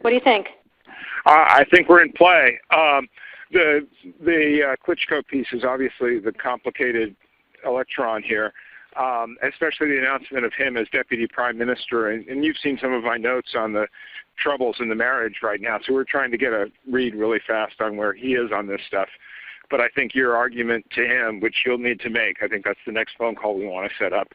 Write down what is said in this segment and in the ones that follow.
What do you think? I think we're in play. The Klitschko piece is obviously the complicated electron here, especially the announcement of him as deputy prime minister. And you've seen some of my notes on the troubles in the marriage right now, so we're trying to get a read really fast on where he is on this stuff. But I think your argument to him, which you'll need to make, I think that's the next phone call we want to set up,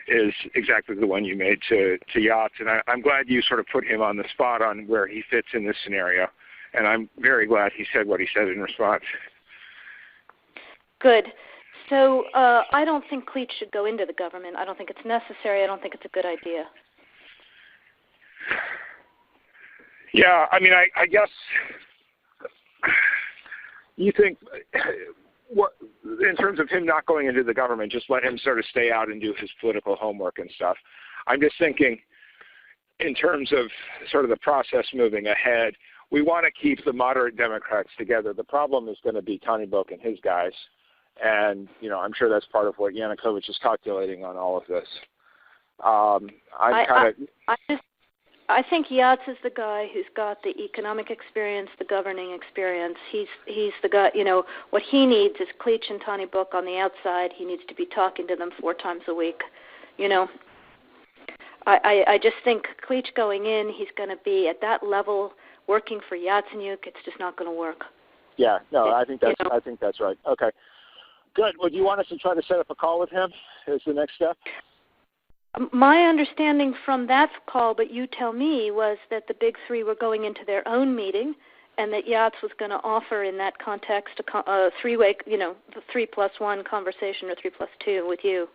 is exactly the one you made to Yachts. And I'm glad you sort of put him on the spot on where he fits in this scenario. And I'm very glad he said what he said in response. Good. So I don't think Cleach should go into the government. I don't think it's necessary. I don't think it's a good idea. Yeah, I mean, I guess you think, what, in terms of him not going into the government, just let him sort of stay out and do his political homework and stuff. I'm just thinking in terms of sort of the process moving ahead, we want to keep the moderate Democrats together. The problem is going to be Tony Book and his guys. And, I'm sure that's part of what Yanukovych is calculating on all of this. I think Yachts is the guy who's got the economic experience, the governing experience. He's the guy, what he needs is Cleach and Tony Book on the outside. He needs to be talking to them 4 times a week, I just think Cleach going in, he's going to be at that level working for Yatsenyuk. It's just not going to work. Yeah, no, I think that's right. Okay, good. Well, do you want us to try to set up a call with him as the next step? My understanding from that call, but you tell me, was that the big three were going into their own meeting, and that Yachts was going to offer in that context a three-way, the 3+1 conversation or 3+2 with you.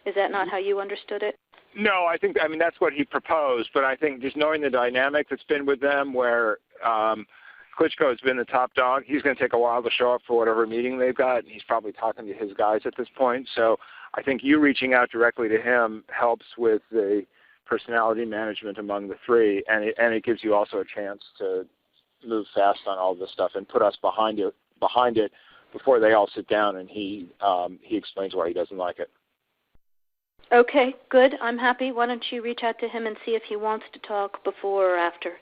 Is that not how you understood it? No, I mean, that's what he proposed, but I think just knowing the dynamic that's been with them where Klitschko has been the top dog, he's going to take a while to show up for whatever meeting they've got, and he's probably talking to his guys at this point. So I think you reaching out directly to him helps with the personality management among the three, and it gives you also a chance to move fast on all this stuff and put us behind it before they all sit down and he explains why he doesn't like it. Okay, good. I'm happy. Why don't you reach out to him and see if he wants to talk before or after?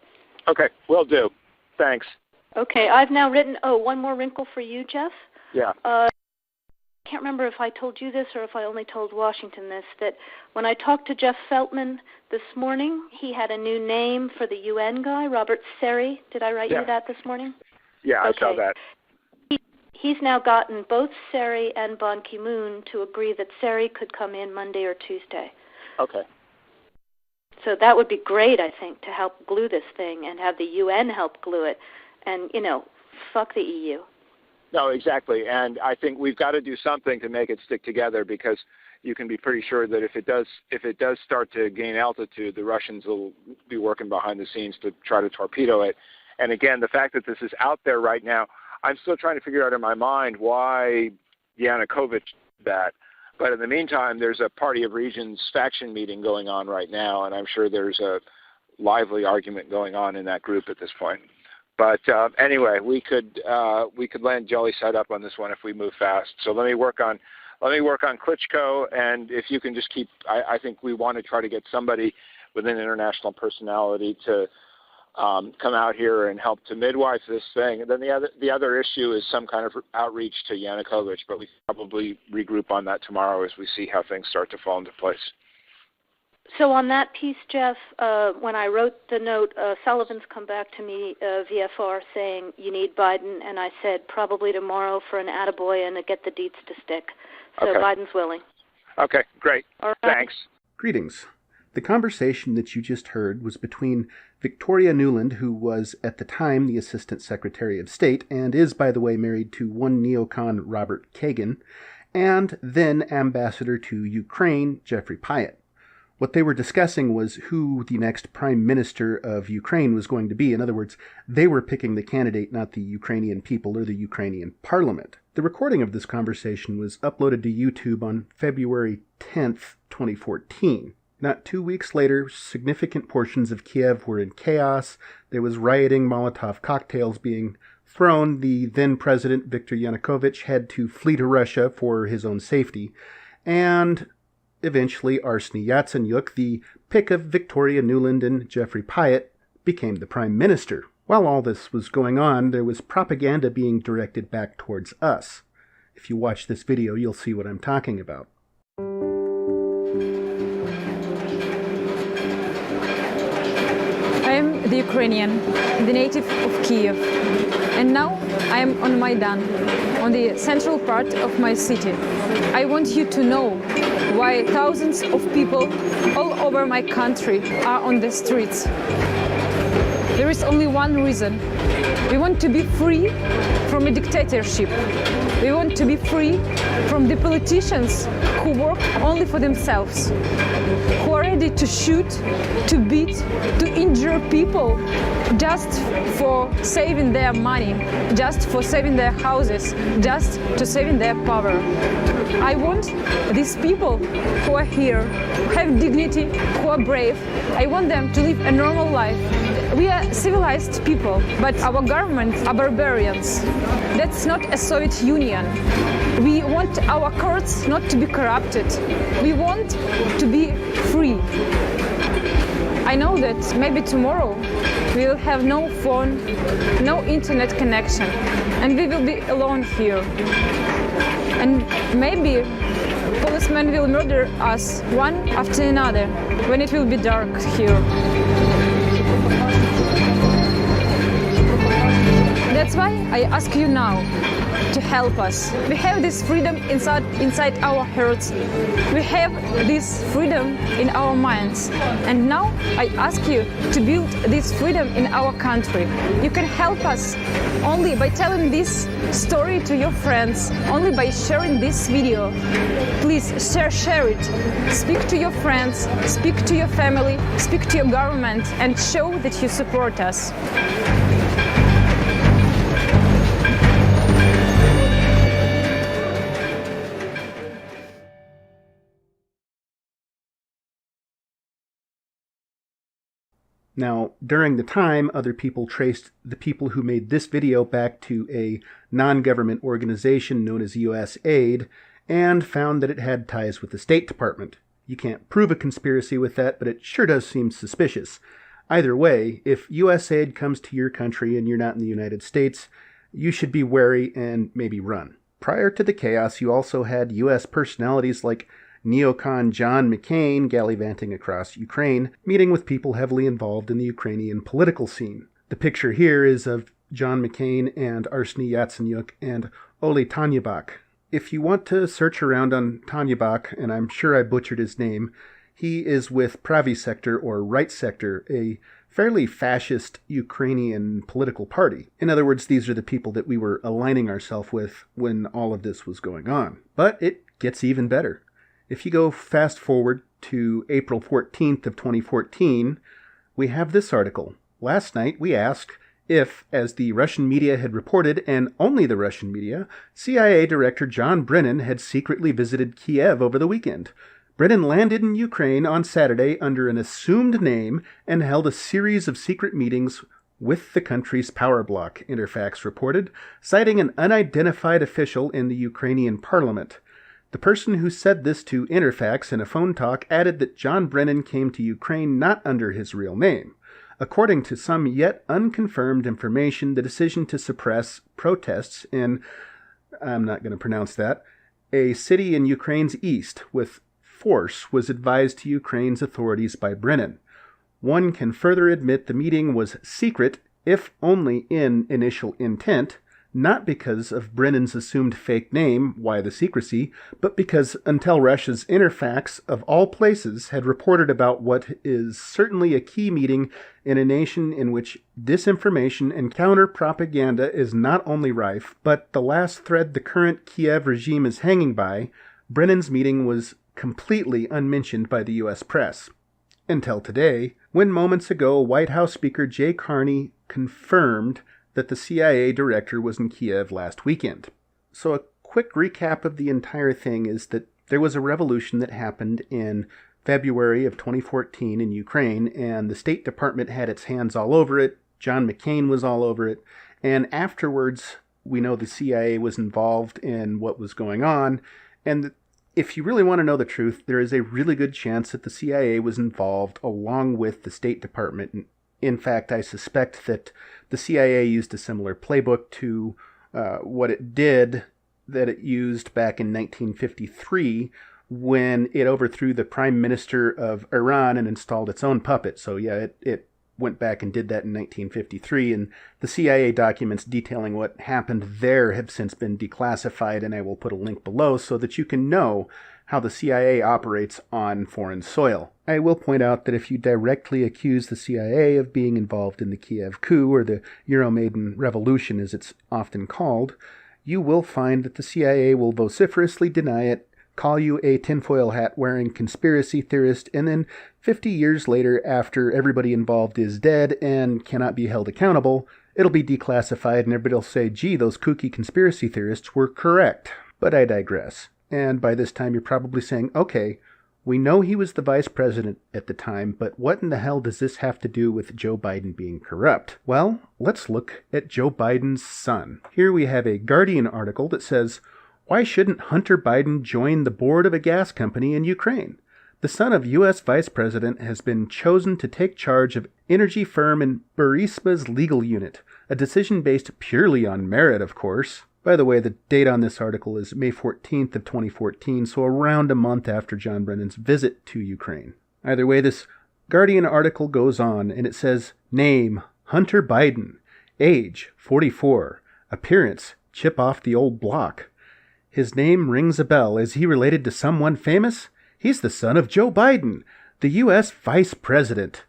Okay, will do. Thanks. Okay, I've now written, one more wrinkle for you, Jeff. Yeah. I can't remember if I told you this or if I only told Washington this, that when I talked to Jeff Feltman this morning, he had a new name for the UN guy, Robert Seri. Did I write you that this morning? Yeah, okay. I saw that. He's now gotten both Seri and Ban Ki-moon to agree that Seri could come in Monday or Tuesday. Okay. So that would be great, I think, to help glue this thing and have the UN help glue it. And, fuck the EU. No, exactly. And I think we've got to do something to make it stick together, because you can be pretty sure that if it does start to gain altitude, the Russians will be working behind the scenes to try to torpedo it. And again, the fact that this is out there right now, I'm still trying to figure out in my mind why Yanukovych did that. But in the meantime, there's a Party of Regions faction meeting going on right now, and I'm sure there's a lively argument going on in that group at this point. But anyway, we could land jelly side up on this one if we move fast. So let me work on Klitschko, and if you can just keep, I think we want to try to get somebody with an international personality to come out here and help to midwife this thing. And then the other issue is some kind of outreach to Yanukovych, but we can probably regroup on that tomorrow as we see how things start to fall into place. So on that piece, Jeff, when I wrote the note, Sullivan's come back to me, VFR, saying you need Biden, and I said probably tomorrow for an attaboy and to get the deets to stick. So okay. Biden's willing. Okay, great. All right. Thanks. Greetings. The conversation that you just heard was between Victoria Nuland, who was at the time the Assistant Secretary of State, and is, by the way, married to one neocon, Robert Kagan, and then Ambassador to Ukraine, Jeffrey Pyatt. What they were discussing was who the next Prime Minister of Ukraine was going to be. In other words, they were picking the candidate, not the Ukrainian people or the Ukrainian Parliament. The recording of this conversation was uploaded to YouTube on February 10th, 2014. Not 2 weeks later, significant portions of Kiev were in chaos. There was rioting, Molotov cocktails being thrown. The then President Viktor Yanukovych had to flee to Russia for his own safety. And eventually, Arseniy Yatsenyuk, the pick of Victoria Nuland and Jeffrey Pyatt, became the prime minister. While all this was going on, there was propaganda being directed back towards us. If you watch this video, you'll see what I'm talking about. I am the Ukrainian, the native of Kiev, and now I am on Maidan, on the central part of my city. I want you to know why thousands of people all over my country are on the streets. There is only one reason. We want to be free from a dictatorship. We want to be free from the politicians who work only for themselves, who are ready to shoot, to beat, to injure people just for saving their money, just for saving their houses, just to saving their power. I want these people who are here, who have dignity, who are brave, I want them to live a normal life. We are civilized people, but our governments are barbarians. That's not a Soviet Union. We want our courts not to be corrupted. We want to be free. I know that maybe tomorrow we will have no phone, no internet connection, and we will be alone here. And maybe policemen will murder us one after another when it will be dark here. That's why I ask you now to help us. We have this freedom inside our hearts. We have this freedom in our minds. And now I ask you to build this freedom in our country. You can help us only by telling this story to your friends, only by sharing this video. Please share it. Speak to your friends, speak to your family, speak to your government, and show that you support us. Now, during the time, other people traced the people who made this video back to a non-government organization known as USAID and found that it had ties with the State Department. You can't prove a conspiracy with that, but it sure does seem suspicious. Either way, if USAID comes to your country and you're not in the United States, you should be wary and maybe run. Prior to the chaos, you also had U.S. personalities like neocon John McCain gallivanting across Ukraine, meeting with people heavily involved in the Ukrainian political scene. The picture here is of John McCain and Arseniy Yatsenyuk and Oleh Tanyabak. If you want to search around on Tanyabak, and I'm sure I butchered his name, he is with Pravy Sector or Right Sector, a fairly fascist Ukrainian political party. In other words, these are the people that we were aligning ourselves with when all of this was going on. But it gets even better. If you go fast forward to April 14th of 2014, we have this article. Last night we asked if, as the Russian media had reported, and only the Russian media, CIA Director John Brennan had secretly visited Kiev over the weekend. Brennan landed in Ukraine on Saturday under an assumed name and held a series of secret meetings with the country's power bloc, Interfax reported, citing an unidentified official in the Ukrainian parliament. The person who said this to Interfax in a phone talk added that John Brennan came to Ukraine not under his real name. According to some yet unconfirmed information, the decision to suppress protests in, I'm not going to pronounce that, a city in Ukraine's east with force was advised to Ukraine's authorities by Brennan. One can further admit the meeting was secret, if only in initial intent, not because of Brennan's assumed fake name, why the secrecy, but because until Russia's Interfax, of all places, had reported about what is certainly a key meeting in a nation in which disinformation and counter-propaganda is not only rife, but the last thread the current Kiev regime is hanging by, Brennan's meeting was completely unmentioned by the U.S. press. Until today, when moments ago White House Speaker Jay Carney confirmed that the CIA director was in Kiev last weekend. So a quick recap of the entire thing is that there was a revolution that happened in February of 2014 in Ukraine, and the State Department had its hands all over it. John McCain was all over it. And afterwards, we know the CIA was involved in what was going on. And if you really want to know the truth, there is a really good chance that the CIA was involved along with the State Department In fact, I suspect that the CIA used a similar playbook to what it did that it used back in 1953 when it overthrew the prime minister of Iran and installed its own puppet. So yeah, it went back and did that in 1953, and the CIA documents detailing what happened there have since been declassified, and I will put a link below so that you can know how the CIA operates on foreign soil. I will point out that if you directly accuse the CIA of being involved in the Kiev coup, or the Euromaidan Revolution as it's often called, you will find that the CIA will vociferously deny it, call you a tinfoil hat wearing conspiracy theorist, and then 50 years later, after everybody involved is dead and cannot be held accountable, it'll be declassified and everybody will say, gee, those kooky conspiracy theorists were correct. But I digress. And by this time you're probably saying, okay, we know he was the vice president at the time, but what in the hell does this have to do with Joe Biden being corrupt? Well, let's look at Joe Biden's son. Here we have a Guardian article that says, why shouldn't Hunter Biden join the board of a gas company in Ukraine? The son of U.S. Vice President has been chosen to take charge of energy firm in Burisma's legal unit, a decision based purely on merit, of course. By the way, the date on this article is May 14th of 2014, so around a month after John Brennan's visit to Ukraine. Either way, this Guardian article goes on, and it says, name, Hunter Biden. Age, 44. Appearance, chip off the old block. His name rings a bell. Is he related to someone famous? He's the son of Joe Biden, the U.S. Vice President.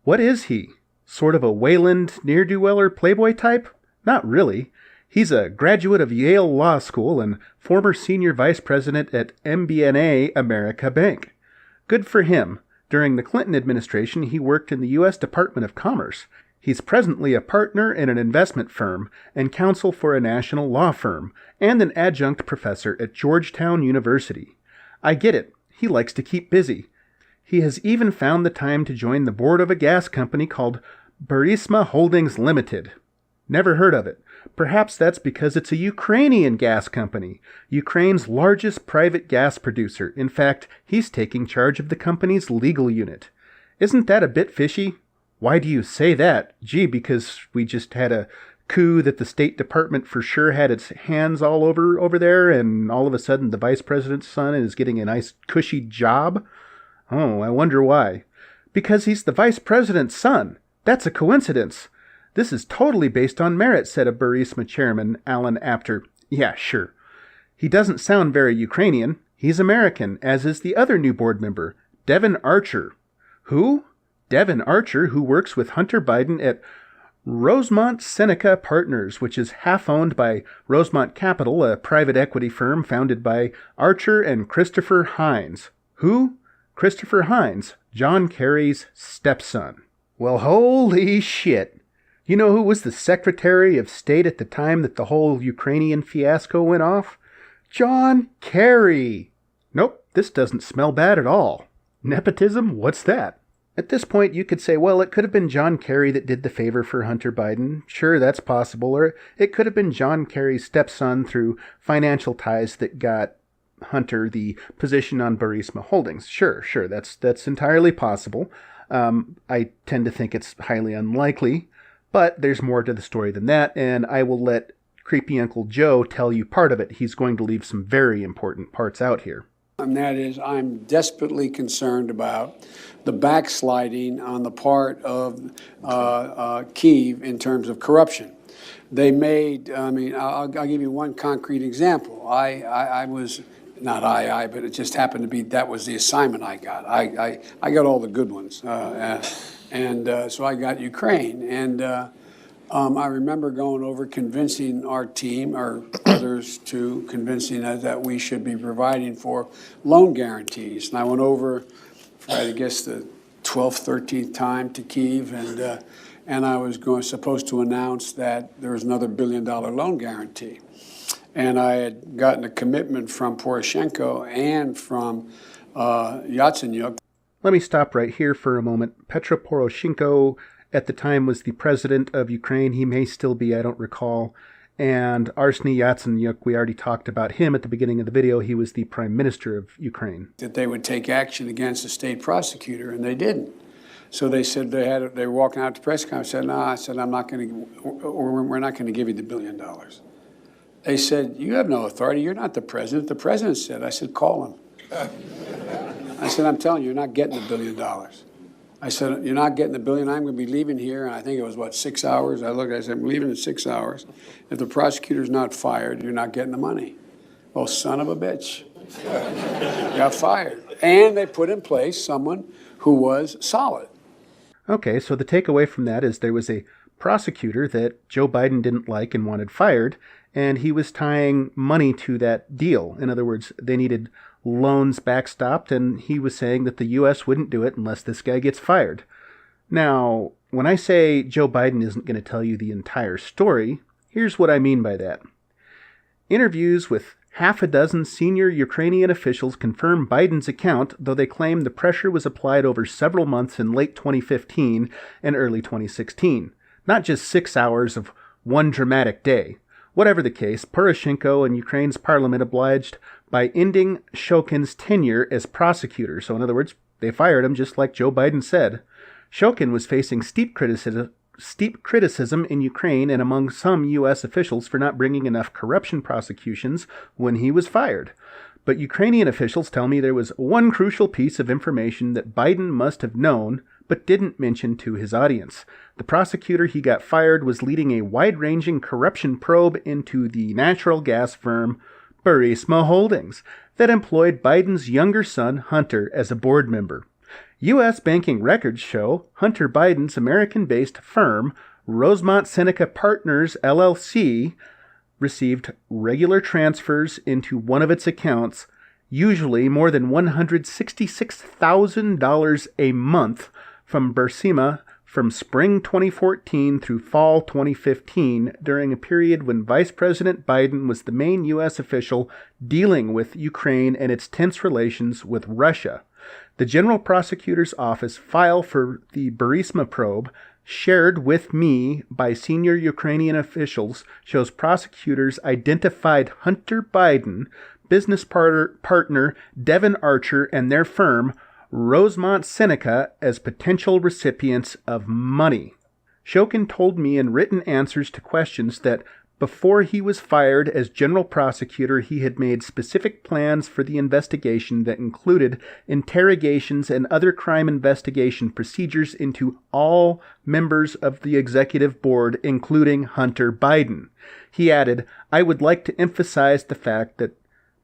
What is he? Sort of a Wayland ne'er-do-well playboy type? Not really. He's a graduate of Yale Law School and former senior vice president at MBNA America Bank. Good for him. During the Clinton administration, he worked in the U.S. Department of Commerce. He's presently a partner in an investment firm and counsel for a national law firm and an adjunct professor at Georgetown University. I get it. He likes to keep busy. He has even found the time to join the board of a gas company called Burisma Holdings Limited. Never heard of it. Perhaps that's because it's a Ukrainian gas company, Ukraine's largest private gas producer. In fact, he's taking charge of the company's legal unit. Isn't that a bit fishy? Why do you say that? Gee, because we just had a coup that the State Department for sure had its hands all over there, and all of a sudden the vice president's son is getting a nice cushy job? Oh, I wonder why. Because he's the vice president's son. That's a coincidence. This is totally based on merit, said a Burisma chairman, Alan Apter. Yeah, sure. He doesn't sound very Ukrainian. He's American, as is the other new board member, Devin Archer. Who? Devin Archer, who works with Hunter Biden at Rosemont Seneca Partners, which is half-owned by Rosemont Capital, a private equity firm founded by Archer and Christopher Hines. Who? Christopher Hines, John Kerry's stepson. Well, holy shit. You know who was the Secretary of State at the time that the whole Ukrainian fiasco went off? John Kerry. Nope, this doesn't smell bad at all. Nepotism? What's that? At this point, you could say, well, it could have been John Kerry that did the favor for Hunter Biden. Sure, that's possible. Or it could have been John Kerry's stepson through financial ties that got Hunter the position on Burisma Holdings. Sure, that's entirely possible. I tend to think it's highly unlikely. But there's more to the story than that, and I will let Creepy Uncle Joe tell you part of it. He's going to leave some very important parts out here. And that is, I'm desperately concerned about the backsliding on the part of Kyiv in terms of corruption. They made, I'll give you one concrete example. I was, not but it just happened to be, that was the assignment I got. I got all the good ones. So I got Ukraine, and I remember going over convincing our team, or others, to convincing us that we should be providing for loan guarantees. And I went over, I guess, the 12th, 13th time to Kyiv, and I was supposed to announce that there was another $1 billion loan guarantee. And I had gotten a commitment from Poroshenko and from Yatsenyuk. Let me stop right here for a moment. Petro Poroshenko at the time was the president of Ukraine. He may still be, I don't recall. And Arseniy Yatsenyuk, we already talked about him at the beginning of the video. He was the prime minister of Ukraine. That they would take action against the state prosecutor, and they didn't. So they said they were walking out to press conference. I said, no, I said, we're not going to give you the $1 billion. They said, you have no authority. You're not the president. The president said. I said, call him. I said, I'm telling you, you're not getting the $1 billion. I said, you're not getting the $1 billion. I'm going to be leaving here. And I think it was, 6 hours? I said, I'm leaving in 6 hours. If the prosecutor's not fired, you're not getting the money. Well, son of a bitch. Got fired. And they put in place someone who was solid. Okay, so the takeaway from that is there was a prosecutor that Joe Biden didn't like and wanted fired, and he was tying money to that deal. In other words, they needed loans backstopped, and he was saying that the U.S. wouldn't do it unless this guy gets fired. Now, when I say Joe Biden isn't going to tell you the entire story, here's what I mean by that. Interviews with half a dozen senior Ukrainian officials confirm Biden's account, though they claim the pressure was applied over several months in late 2015 and early 2016, not just 6 hours of one dramatic day. Whatever the case, Poroshenko and Ukraine's parliament obliged by ending Shokin's tenure as prosecutor. So in other words, they fired him just like Joe Biden said. Shokin was facing steep criticism in Ukraine and among some U.S. officials for not bringing enough corruption prosecutions when he was fired. But Ukrainian officials tell me there was one crucial piece of information that Biden must have known but didn't mention to his audience. The prosecutor he got fired was leading a wide-ranging corruption probe into the natural gas firm Burisma Holdings that employed Biden's younger son, Hunter, as a board member. U.S. banking records show Hunter Biden's American-based firm, Rosemont Seneca Partners, LLC, received regular transfers into one of its accounts, usually more than $166,000 a month, from Burisma from spring 2014 through fall 2015, during a period when Vice President Biden was the main U.S. official dealing with Ukraine and its tense relations with Russia. The General Prosecutor's Office file for the Burisma probe, shared with me by senior Ukrainian officials, shows prosecutors identified Hunter Biden, business partner Devin Archer, and their firm, Rosemont Seneca, as potential recipients of money. Shokin told me in written answers to questions that before he was fired as general prosecutor, he had made specific plans for the investigation that included interrogations and other crime investigation procedures into all members of the executive board, including Hunter Biden. He added, "I would like to emphasize the fact that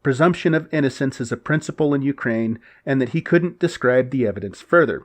presumption of innocence is a principle in Ukraine, and that he couldn't describe the evidence further."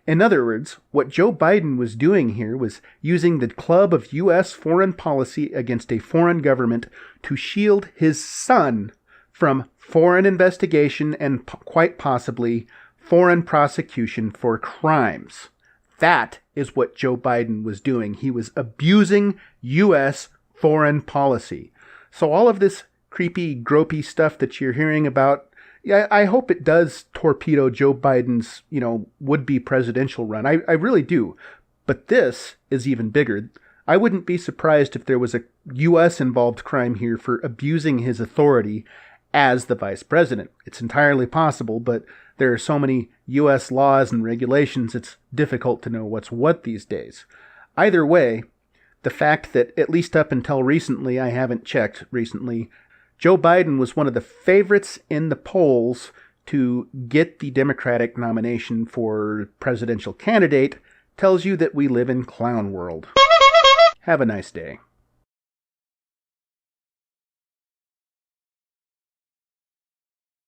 In other words, what Joe Biden was doing here was using the club of U.S. foreign policy against a foreign government to shield his son from foreign investigation and quite possibly foreign prosecution for crimes. That is what Joe Biden was doing. He was abusing U.S. foreign policy. So all of this creepy, gropey stuff that you're hearing about, yeah, I hope it does torpedo Joe Biden's, would-be presidential run. I really do. But this is even bigger. I wouldn't be surprised if there was a U.S.-involved crime here for abusing his authority as the vice president. It's entirely possible, but there are so many U.S. laws and regulations, it's difficult to know what's what these days. Either way, the fact that, at least up until recently, I haven't checked recently, Joe Biden was one of the favorites in the polls to get the Democratic nomination for presidential candidate tells you that we live in clown world. Have a nice day.